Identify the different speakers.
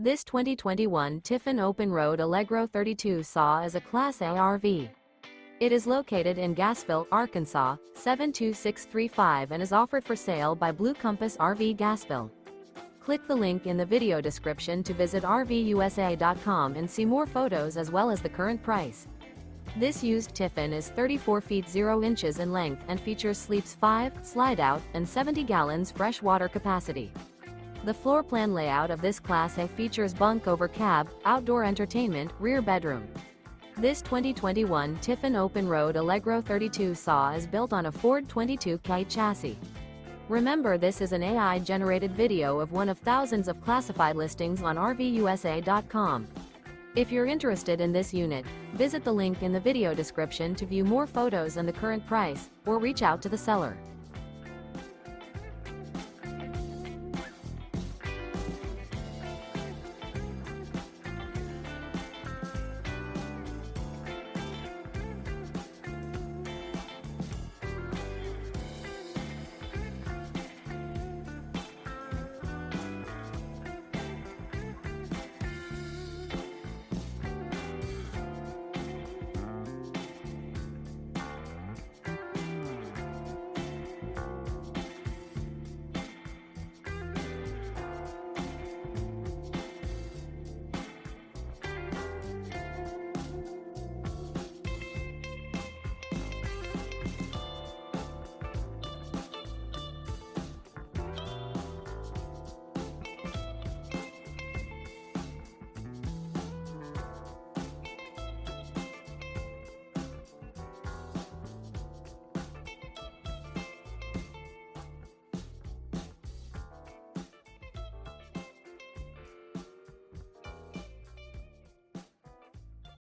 Speaker 1: This 2021 Tiffin Open Road Allegro 32 SAW is a Class A RV. It is located in Gassville, Arkansas, 72635 and is offered for sale by Blue Compass RV Gassville. Click the link in the video description to visit RVUSA.com and see more photos as well as the current price. This used Tiffin is 34 feet 0 inches in length and features sleeps 5, slide-out, and 70 gallons fresh water capacity. The floor plan layout of this Class A features bunk over cab, outdoor entertainment, rear bedroom. This 2021 Tiffin Open Road Allegro 32 SAW is built on a Ford 22K chassis. Remember, this is an AI-generated video of one of thousands of classified listings on RVUSA.com. If you're interested in this unit, visit the link in the video description to view more photos and the current price, or reach out to the seller.